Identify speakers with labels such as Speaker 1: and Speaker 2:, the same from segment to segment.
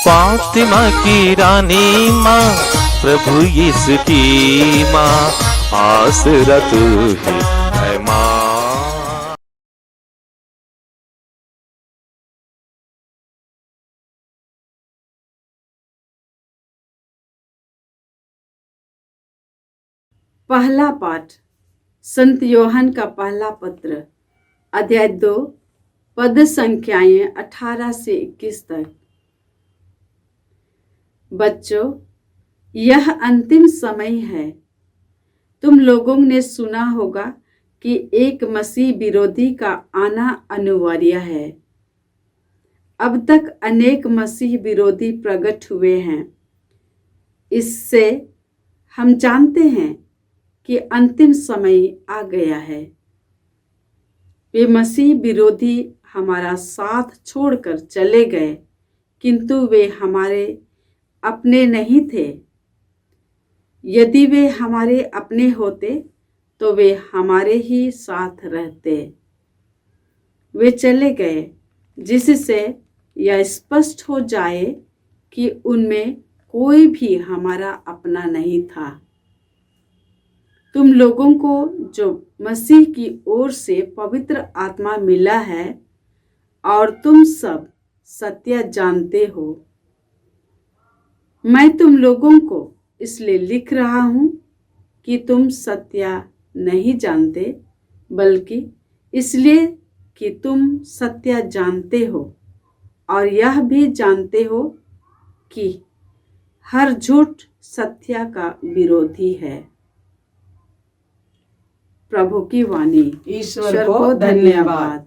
Speaker 1: फातिमा की रानी माँ, प्रभु यीशु की माँ, आसरा तू ही है माँ।
Speaker 2: पहला पाठ संत योहन का पहला पत्र, अध्याय 2, पद संख्याएं 18 से 21 तक। बच्चों, यह अंतिम समय है। तुम लोगों ने सुना होगा कि एक मसीह विरोधी का आना अनिवार्य है। अब तक अनेक मसीह विरोधी प्रकट हुए हैं। इससे हम जानते हैं कि अंतिम समय आ गया है। वे मसीह विरोधी हमारा साथ छोड़कर चले गए, किंतु वे हमारे अपने नहीं थे। यदि वे हमारे अपने होते तो वे हमारे ही साथ रहते। वे चले गए जिससे यह स्पष्ट हो जाए कि उनमें कोई भी हमारा अपना नहीं था। तुम लोगों को जो मसीह की ओर से पवित्र आत्मा मिला है और तुम सब सत्य जानते हो। मैं तुम लोगों को इसलिए लिख रहा हूं कि तुम सत्य नहीं जानते, बल्कि इसलिए कि तुम सत्य जानते हो और यह भी जानते हो कि हर झूठ सत्य का विरोधी है। प्रभु की वाणी।
Speaker 3: ईश्वर को धन्यवाद।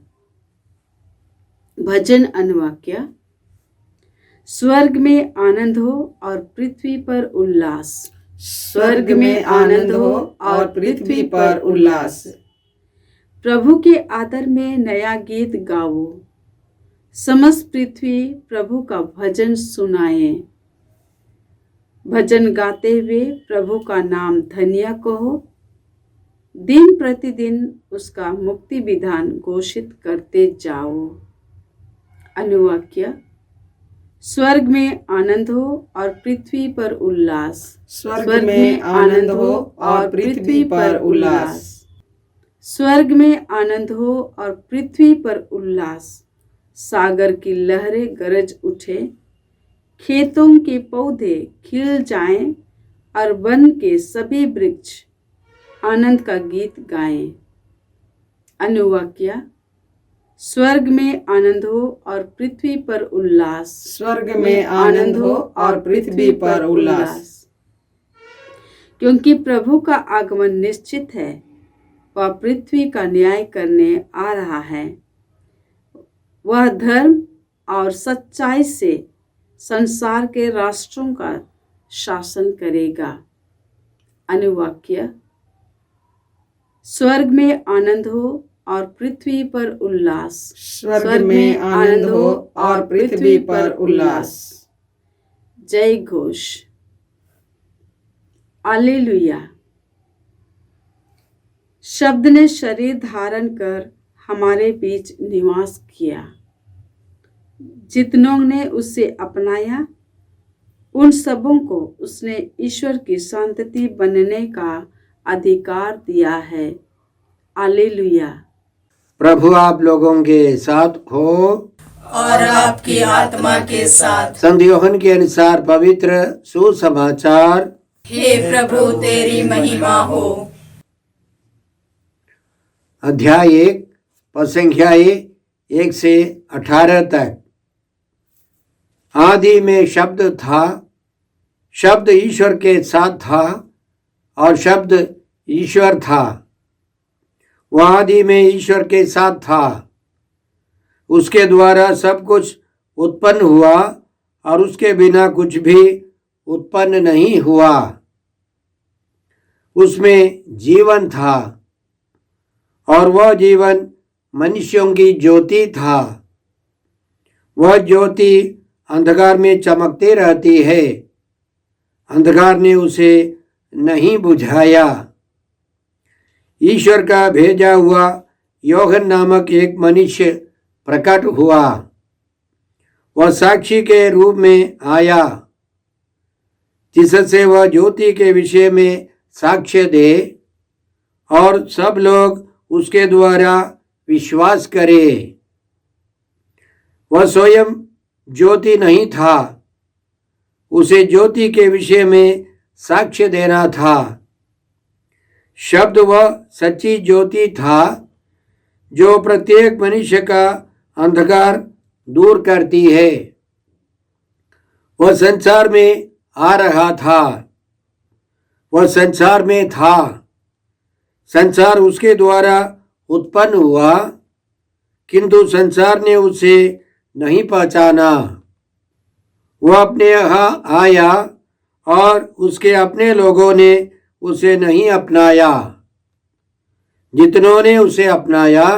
Speaker 2: भजन अनुवाक्य। स्वर्ग में आनंद हो और पृथ्वी पर उल्लास।
Speaker 3: स्वर्ग में आनंद हो और पृथ्वी पर उल्लास।
Speaker 2: प्रभु के आदर में नया गीत गाओ। समस्त पृथ्वी प्रभु का भजन सुनाए। भजन गाते हुए प्रभु का नाम धन्य कहो। दिन प्रतिदिन उसका मुक्ति विधान घोषित करते जाओ। अनुवाक्य। स्वर्ग में आनंद हो और पृथ्वी पर उल्लास।
Speaker 3: स्वर्ग में आनंद हो और पृथ्वी पर उल्लास।
Speaker 2: स्वर्ग में आनंद हो और पृथ्वी पर उल्लास। सागर की लहरें गरज उठे, खेतों के पौधे खिल जाएं और वन के सभी वृक्ष आनंद का गीत गाएं। अनुवाक्य। स्वर्ग में आनंद हो और पृथ्वी पर उल्लास।
Speaker 3: स्वर्ग में आनंद हो और पृथ्वी पर उल्लास।
Speaker 2: क्योंकि प्रभु का आगमन निश्चित है, वह पृथ्वी का न्याय करने आ रहा है। वह धर्म और सच्चाई से संसार के राष्ट्रों का शासन करेगा। अनुवाक्य। स्वर्ग में आनंद हो और पृथ्वी पर उल्लास।
Speaker 3: स्वर्ग में आनंद हो और पृथ्वी पर उल्लास।
Speaker 2: जय घोष। हालेलुया। शब्द ने शरीर धारण कर हमारे बीच निवास किया। जितनों ने उसे अपनाया, उन सबों को उसने ईश्वर की संतति बनने का अधिकार दिया है। हालेलुया।
Speaker 4: प्रभु आप लोगों के साथ हो
Speaker 3: और आपकी आत्मा के साथ।
Speaker 4: संत यूहन्ना के अनुसार पवित्र सुसमाचार।
Speaker 3: हे प्रभु तेरी महिमा हो।
Speaker 4: अध्याय 1 पद संख्या 1 से 18 तक। आदि में शब्द था, शब्द ईश्वर के साथ था और शब्द ईश्वर था। वह आदि में ईश्वर के साथ था। उसके द्वारा सब कुछ उत्पन्न हुआ और उसके बिना कुछ भी उत्पन्न नहीं हुआ। उसमें जीवन था और वह जीवन मनुष्यों की ज्योति था। वह ज्योति अंधकार में चमकती रहती है, अंधकार ने उसे नहीं बुझाया। ईश्वर का भेजा हुआ यूहन्ना नामक एक मनुष्य प्रकट हुआ। वह साक्षी के रूप में आया, जिससे वह ज्योति के विषय में साक्ष्य दे और सब लोग उसके द्वारा विश्वास करें। वह स्वयं ज्योति नहीं था, उसे ज्योति के विषय में साक्ष्य देना था। शब्द वह सच्ची ज्योति था जो प्रत्येक मनुष्य का अंधकार दूर करती है। वह संसार में आ रहा था, वह संसार में था, संसार उसके द्वारा उत्पन्न हुआ, किंतु संसार ने उसे नहीं पहचाना। वह अपने यहाँ आया और उसके अपने लोगों ने उसे नहीं अपनाया। जितनों ने उसे अपनाया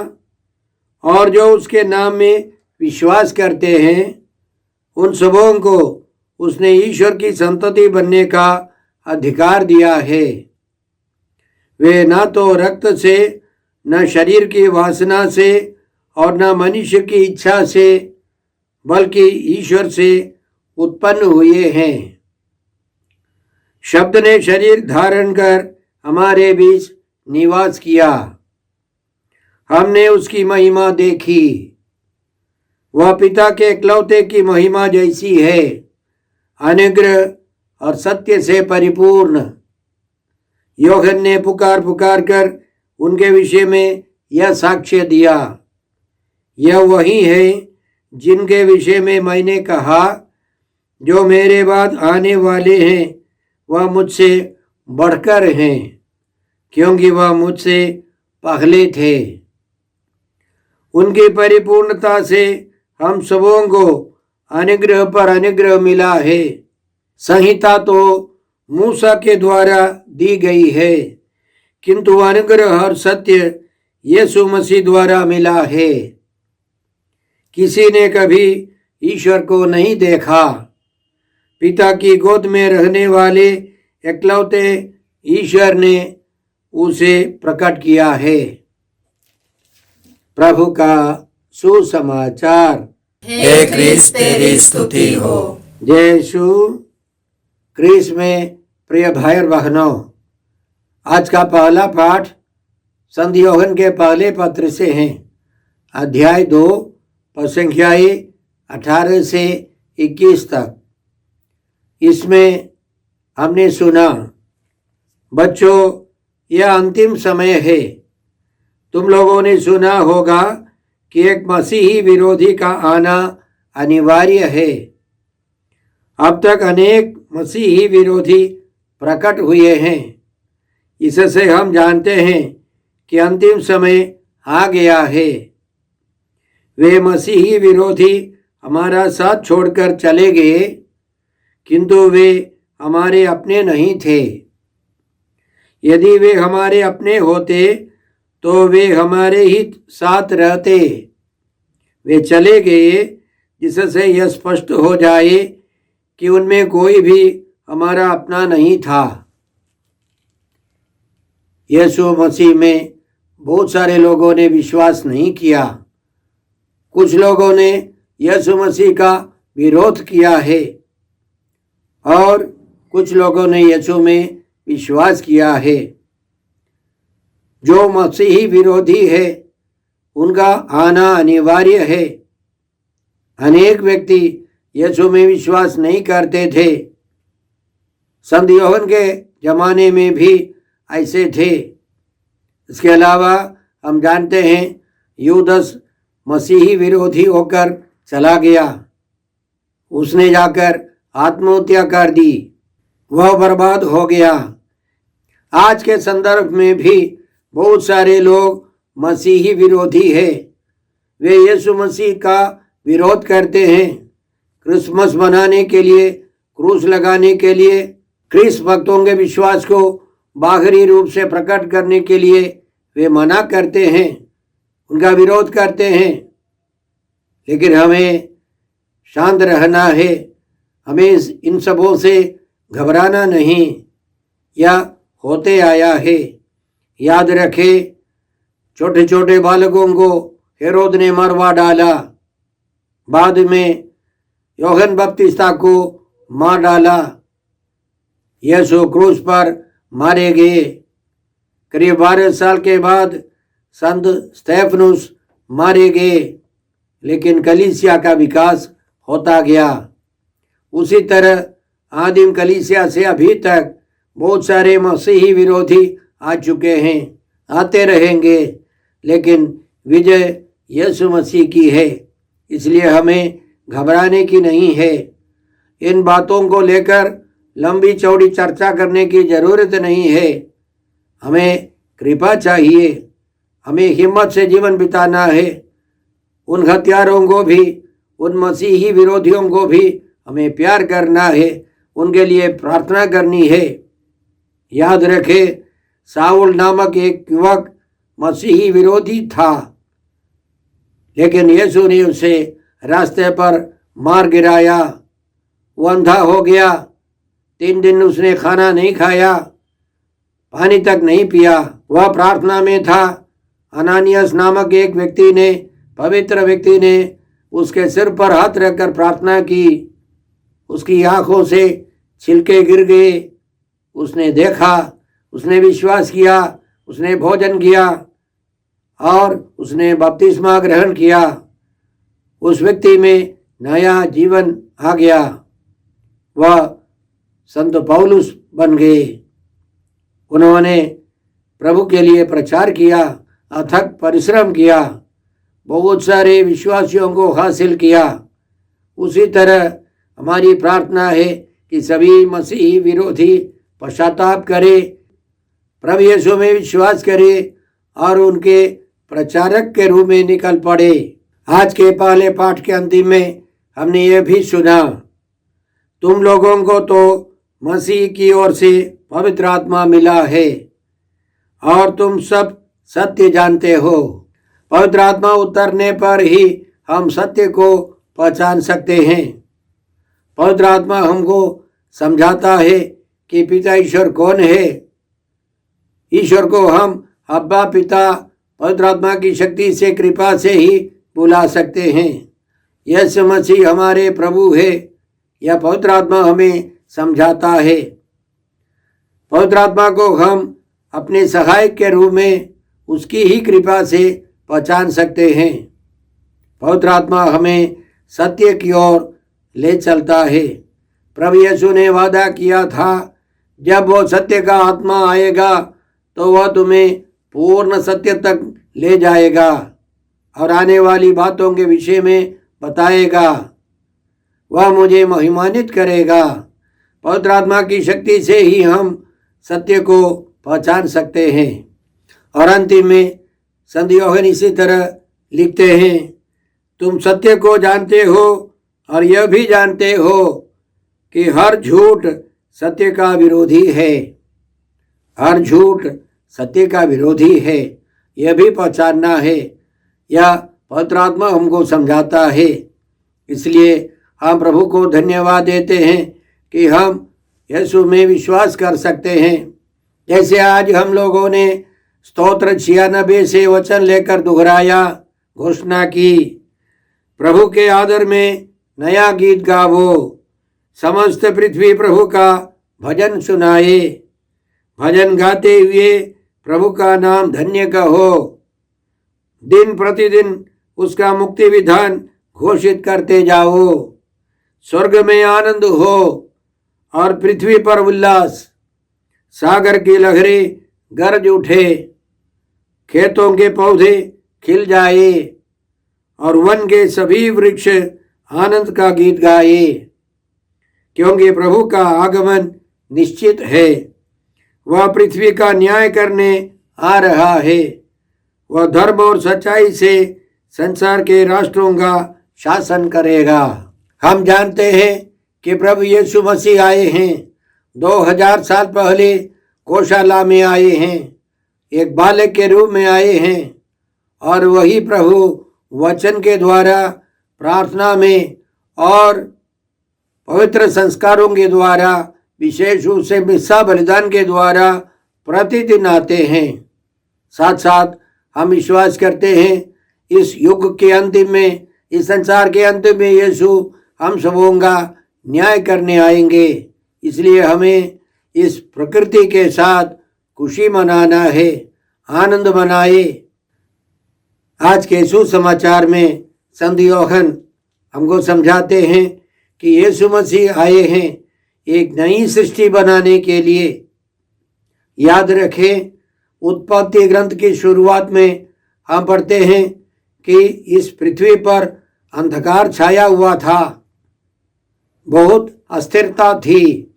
Speaker 4: और जो उसके नाम में विश्वास करते हैं, उन सबों को उसने ईश्वर की संतति बनने का अधिकार दिया है। वे न तो रक्त से, न शरीर की वासना से और न मनुष्य की इच्छा से, बल्कि ईश्वर से उत्पन्न हुए हैं। शब्द ने शरीर धारण कर हमारे बीच निवास किया। हमने उसकी महिमा देखी। वह पिता के एकलौते की महिमा जैसी है, अनुग्रह और सत्य से परिपूर्ण। यूहन्ना ने पुकार पुकार कर उनके विषय में यह साक्ष्य दिया, यह वही है जिनके विषय में मैंने कहा, जो मेरे बाद आने वाले हैं वह मुझसे बढ़कर हैं, क्योंकि वह मुझसे पहले थे। उनकी परिपूर्णता से हम सबों को अनुग्रह पर अनुग्रह मिला है। संहिता तो मूसा के द्वारा दी गई है, किंतु अनुग्रह और सत्य यीशु मसीह द्वारा मिला है। किसी ने कभी ईश्वर को नहीं देखा। पिता की गोद में रहने वाले एकलौते ईश्वर ने उसे प्रकट किया है। प्रभु का सुसमाचार।
Speaker 3: हे क्रिस्त तेरी स्तुति हो।
Speaker 4: जय यीशु क्रिस्त में प्रिय भाई और बहनों, आज का पहला पाठ संत यूहन्ना के पहले पत्र से है, अध्याय 2 पद संख्याएं 18 से 21 तक। इसमें हमने सुना, बच्चों यह अंतिम समय है। तुम लोगों ने सुना होगा कि एक मसीही विरोधी का आना अनिवार्य है। अब तक अनेक मसीही विरोधी प्रकट हुए हैं। इससे हम जानते हैं कि अंतिम समय आ गया है। वे मसीही विरोधी हमारा साथ छोड़कर चले गए, किंतु वे हमारे अपने नहीं थे। यदि वे हमारे अपने होते तो वे हमारे ही साथ रहते। वे चले गए, जिससे यह स्पष्ट हो जाए कि उनमें कोई भी हमारा अपना नहीं था। यीशु मसीह में बहुत सारे लोगों ने विश्वास नहीं किया। कुछ लोगों ने यीशु मसीह का विरोध किया है और कुछ लोगों ने यीशु में विश्वास किया है। जो मसीही विरोधी है उनका आना अनिवार्य है। अनेक व्यक्ति यीशु में विश्वास नहीं करते थे। संत यूहन्ना के जमाने में भी ऐसे थे। इसके अलावा हम जानते हैं यूदस मसीही विरोधी होकर चला गया। उसने जाकर आत्महत्या कर दी, वह बर्बाद हो गया। आज के संदर्भ में भी बहुत सारे लोग मसीही विरोधी हैं। वे यीशु मसीह का विरोध करते हैं। क्रिसमस मनाने के लिए, क्रूस लगाने के लिए, क्रिस्त भक्तों के विश्वास को बाहरी रूप से प्रकट करने के लिए वे मना करते हैं, उनका विरोध करते हैं। लेकिन हमें शांत रहना है। हमें इन सबों से घबराना नहीं। यह होते आया है। याद रखें, छोटे छोटे बालकों को हेरोद ने मरवा डाला। बाद में यूहन्ना बपतिस्ता को मार डाला। यीशु क्रूस पर मारे गए। करीब 12 साल के बाद संत स्तेफनुस मारे गए, लेकिन कलीसिया का विकास होता गया। उसी तरह आदिम कलीसिया से अभी तक बहुत सारे मसीही विरोधी आ चुके हैं, आते रहेंगे, लेकिन विजय यीशु मसीह की है। इसलिए हमें घबराने की नहीं है। इन बातों को लेकर लंबी चौड़ी चर्चा करने की जरूरत नहीं है। हमें कृपा चाहिए, हमें हिम्मत से जीवन बिताना है। उन हत्यारों को भी, उन मसीही विरोधियों को भी हमें प्यार करना है, उनके लिए प्रार्थना करनी है। याद रखें, साउल नामक एक युवक मसीही विरोधी था, लेकिन यीशु ने उसे रास्ते पर मार गिराया। वो अंधा हो गया। 3 दिन उसने खाना नहीं खाया, पानी तक नहीं पिया। वह प्रार्थना में था। अनानियास नामक एक व्यक्ति ने, पवित्र व्यक्ति ने उसके सिर पर हाथ रखकर प्रार्थना की। उसकी आंखों से छिलके गिर गए। उसने देखा, उसने विश्वास किया, उसने भोजन किया और उसने बपतिस्मा ग्रहण किया। उस व्यक्ति में नया जीवन आ गया। वह संत पौलुस बन गए। उन्होंने प्रभु के लिए प्रचार किया, अथक परिश्रम किया, बहुत सारे विश्वासियों को हासिल किया। उसी तरह हमारी प्रार्थना है कि सभी मसीही विरोधी पश्चाताप करें, प्रभु यीशु में विश्वास करें और उनके प्रचारक के रूप में निकल पड़े। आज के पहले पाठ के अंतिम में हमने ये भी सुना, तुम लोगों को तो मसीह की ओर से पवित्र आत्मा मिला है और तुम सब सत्य जानते हो। पवित्र आत्मा उतरने पर ही हम सत्य को पहचान सकते हैं। पवित्र आत्मा हमको समझाता है कि पिता ईश्वर कौन है। ईश्वर को हम अब्बा पिता पवित्र आत्मा की शक्ति से, कृपा से ही बुला सकते हैं। यीशु मसीह हमारे प्रभु है, यह पवित्र आत्मा हमें समझाता है। पवित्र आत्मा को हम अपने सहायक के रूप में उसकी ही कृपा से पहचान सकते हैं। पवित्र आत्मा हमें सत्य की ओर ले चलता है। प्रभु यीशु ने वादा किया था, जब वो सत्य का आत्मा आएगा तो वह तुम्हें पूर्ण सत्य तक ले जाएगा और आने वाली बातों के विषय में बताएगा। वह मुझे महिमान्वित करेगा। पवित्र आत्मा की शक्ति से ही हम सत्य को पहचान सकते हैं। और अंतिम में संत यूहन्ना इसी तरह लिखते हैं, तुम सत्य को जानते हो और यह भी जानते हो कि हर झूठ सत्य का विरोधी है। हर झूठ सत्य का विरोधी है, यह भी पहचानना है। यह पवित्र आत्मा हमको समझाता है। इसलिए हम प्रभु को धन्यवाद देते हैं कि हम यीशु में विश्वास कर सकते हैं। जैसे आज हम लोगों ने स्तोत्र 96 से वचन लेकर दोहराया, घोषणा की, प्रभु के आदर में नया गीत गावो, समस्त पृथ्वी प्रभु का भजन सुनाए, भजन गाते हुए प्रभु का नाम धन्य कहो, दिन प्रतिदिन उसका मुक्ति विधान घोषित करते जाओ। स्वर्ग में आनंद हो और पृथ्वी पर उल्लास, सागर की लहरें गरज उठे, खेतों के पौधे खिल जाए और वन के सभी वृक्ष आनंद का गीत गाए, क्योंकि प्रभु का आगमन निश्चित है। वह पृथ्वी का न्याय करने आ रहा है। वह धर्म और सच्चाई से संसार के राष्ट्रों का शासन करेगा। हम जानते हैं कि प्रभु यीशु मसीह आए हैं। 2000 साल पहले गौशाला में आए हैं, एक बालक के रूप में आए हैं और वही प्रभु वचन के द्वारा, प्रार्थना में और पवित्र संस्कारों के द्वारा, विशेष रूप से मिस्सा बलिदान के द्वारा प्रतिदिन आते हैं। साथ साथ हम विश्वास करते हैं इस युग के अंतिम में, इस संसार के अंत में यीशु हम सबों का न्याय करने आएंगे। इसलिए हमें इस प्रकृति के साथ खुशी मनाना है, आनंद मनाए। आज के सुसमाचार में संत यूहन्ना हमको समझाते हैं कि यीशु मसीह आए हैं एक नई सृष्टि बनाने के लिए। याद रखें, उत्पत्ति ग्रंथ की शुरुआत में हम पढ़ते हैं कि इस पृथ्वी पर अंधकार छाया हुआ था, बहुत अस्थिरता थी।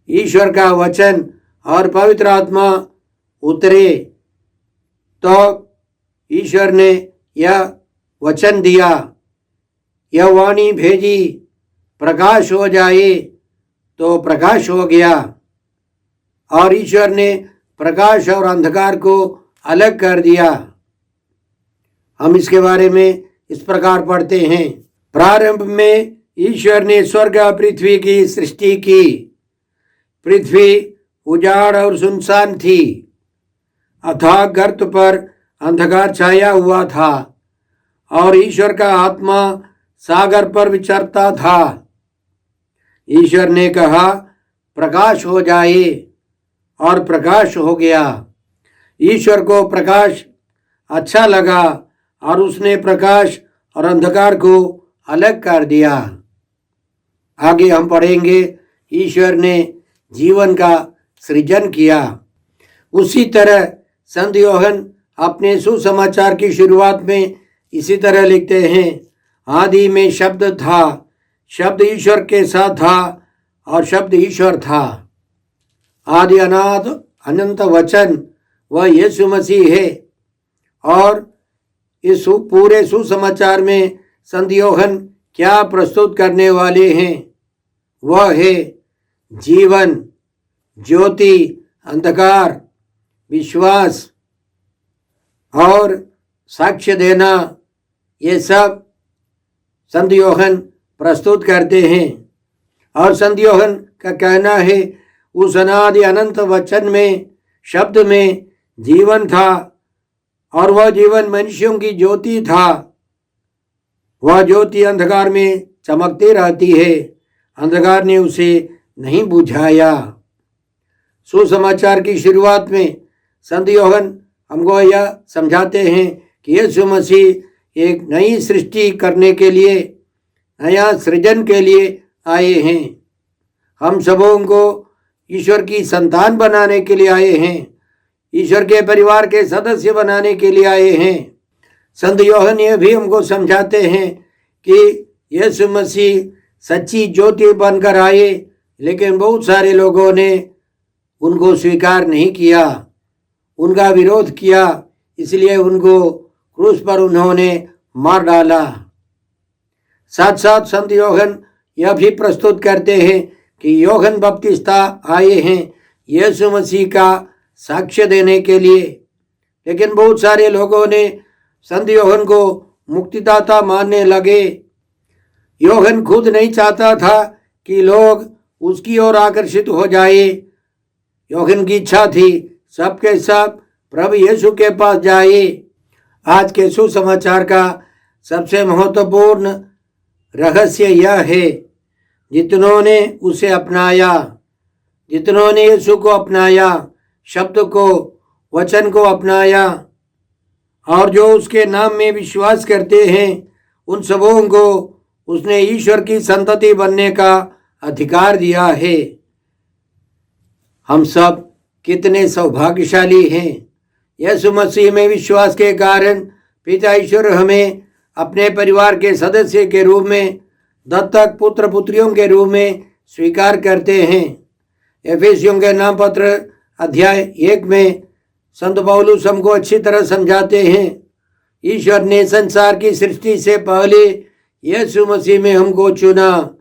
Speaker 4: ईश्वर का वचन और पवित्र आत्मा उतरे तो ईश्वर ने यह वचन दिया, यह वाणी भेजी, प्रकाश हो जाए, तो प्रकाश हो गया। और ईश्वर ने प्रकाश और अंधकार को अलग कर दिया। हम इसके बारे में इस प्रकार पढ़ते हैं, प्रारंभ में ईश्वर ने स्वर्ग और पृथ्वी की सृष्टि की। पृथ्वी उजाड़ और सुनसान थी, अथाह गर्त पर अंधकार छाया हुआ था और ईश्वर का आत्मा सागर पर विचरता था। ईश्वर ने कहा, प्रकाश हो जाए, और प्रकाश हो गया। ईश्वर को प्रकाश अच्छा लगा और उसने प्रकाश और अंधकार को अलग कर दिया। आगे हम पढ़ेंगे, ईश्वर ने जीवन का सृजन किया। उसी तरह संत यूहन्ना अपने सुसमाचार की शुरुआत में इसी तरह लिखते हैं, आदि में शब्द था, शब्द ईश्वर के साथ था और शब्द ईश्वर था। आदि अनाद अनंत वचन वह यीशु मसीह है। और इस पूरे सुसमाचार में संत यूहन्ना क्या प्रस्तुत करने वाले हैं? वह है जीवन, ज्योति, अंधकार, विश्वास और साक्ष्य देना। ये सब संत यूहन्ना प्रस्तुत करते हैं। और संत यूहन्ना का कहना है, उस अनादि अनंत वचन में, शब्द में जीवन था और वह जीवन मनुष्यों की ज्योति था। वह ज्योति अंधकार में चमकती रहती है, अंधकार ने उसे नहीं बुझाया। सुसमाचार की शुरुआत में संत यूहन्ना हमको यह समझाते हैं कि यीशु मसीह एक नई सृष्टि करने के लिए, नया सृजन के लिए आए हैं। हम सबों को ईश्वर की संतान बनाने के लिए आए हैं, ईश्वर के परिवार के सदस्य बनाने के लिए आए हैं। संत यूहन्ना ये भी हमको समझाते हैं कि यीशु मसीह सच्ची ज्योति बनकर आए, लेकिन बहुत सारे लोगों ने उनको स्वीकार नहीं किया, उनका विरोध किया, इसलिए उनको क्रूस पर उन्होंने मार डाला। साथ साथ संत यूहन्ना यह भी प्रस्तुत करते हैं कि यूहन्ना बपतिस्ता आए हैं यीशु मसीह का साक्ष्य देने के लिए, लेकिन बहुत सारे लोगों ने संत यूहन्ना को मुक्तिदाता मानने लगे। यूहन्ना खुद नहीं चाहता था कि लोग उसकी ओर आकर्षित हो जाए। यूहन्ना की इच्छा थी सबके सब प्रभु यीशु के पास जाए। आज के सुसमाचार का सबसे महत्वपूर्ण रहस्य यह है, जितनों ने उसे अपनाया, जितनों ने यीशु को अपनाया, शब्द को, वचन को अपनाया और जो उसके नाम में विश्वास करते हैं, उन सबों को उसने ईश्वर की संतति बनने का अधिकार दिया है। हम सब कितने सौभाग्यशाली हैं। यीशु मसीह में विश्वास के कारण पिता ईश्वर हमें अपने परिवार के सदस्य के रूप में, दत्तक पुत्र पुत्रियों के रूप में स्वीकार करते हैं। एफेसियों के नाम पत्र अध्याय 1 में संत पौलुस हमको अच्छी तरह समझाते हैं, ईश्वर ने संसार की सृष्टि से पहले यीशु मसीह में हमको चुना,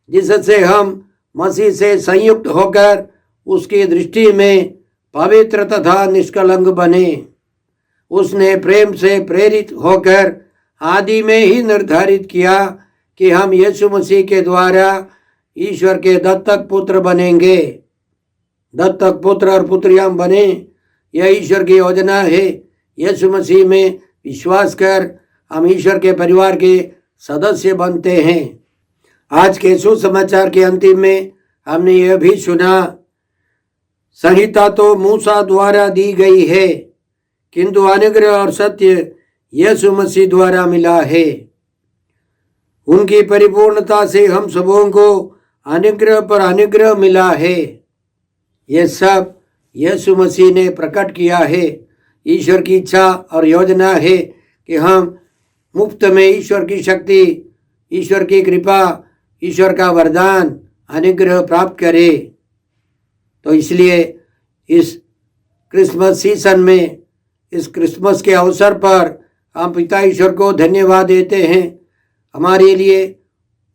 Speaker 4: जिससे हम मसीह से संयुक्त होकर उसकी दृष्टि में पवित्र तथा निष्कलंक बने। उसने प्रेम से प्रेरित होकर आदि में ही निर्धारित किया कि हम यीशु मसीह के द्वारा ईश्वर के दत्तक पुत्र बनेंगे। दत्तक पुत्र और पुत्रियां बने, यह ईश्वर की योजना है। यीशु मसीह में विश्वास कर हम ईश्वर के परिवार के सदस्य बनते हैं। आज के सुसमाचार के अंतिम में हमने यह भी सुना, संहिता तो मूसा द्वारा दी गई है, किंतु अनुग्रह और सत्य यीशु मसीह द्वारा मिला है। उनकी परिपूर्णता से हम सबों को अनुग्रह पर अनुग्रह मिला है। यह सब यीशु मसीह ने प्रकट किया है। ईश्वर की इच्छा और योजना है कि हम मुफ्त में ईश्वर की शक्ति, ईश्वर की कृपा, ईश्वर का वरदान, अनुग्रह प्राप्त करें। तो इसलिए इस क्रिसमस सीजन में, इस क्रिसमस के अवसर पर हम पिता ईश्वर को धन्यवाद देते हैं। हमारे लिए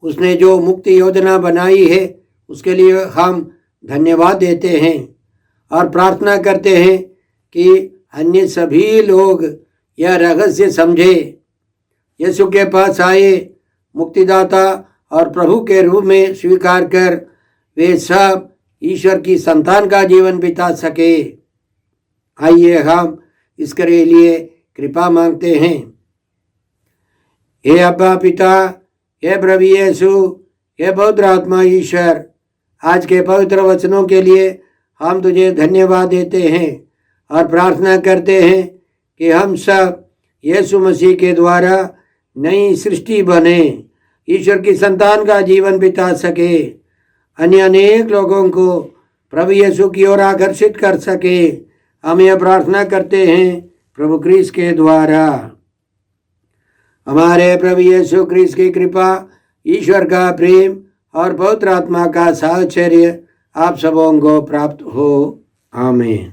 Speaker 4: उसने जो मुक्ति योजना बनाई है उसके लिए हम धन्यवाद देते हैं और प्रार्थना करते हैं कि अन्य सभी लोग यह रहस्य समझे, यीशु के पास आए, मुक्तिदाता और प्रभु के रूप में स्वीकार कर वे सब ईश्वर की संतान का जीवन बिता सके। आइए हम इसके लिए कृपा मांगते हैं। हे अब्बा पिता, हे प्रभु यीशु, हे पवित्र आत्मा ईश्वर, आज के पवित्र वचनों के लिए हम तुझे धन्यवाद देते हैं और प्रार्थना करते हैं कि हम सब यीशु मसीह के द्वारा नई सृष्टि बने, ईश्वर की संतान का जीवन बिता सके, अन्य अनेक लोगों को प्रभु यीशु की ओर आकर्षित कर सके। हम यह प्रार्थना करते हैं प्रभु क्रिस्त के द्वारा। हमारे प्रभु यीशु क्रिस्त की कृपा, ईश्वर का प्रेम और पवित्र आत्मा का साहचर्य आप सबों को प्राप्त हो। आमीन।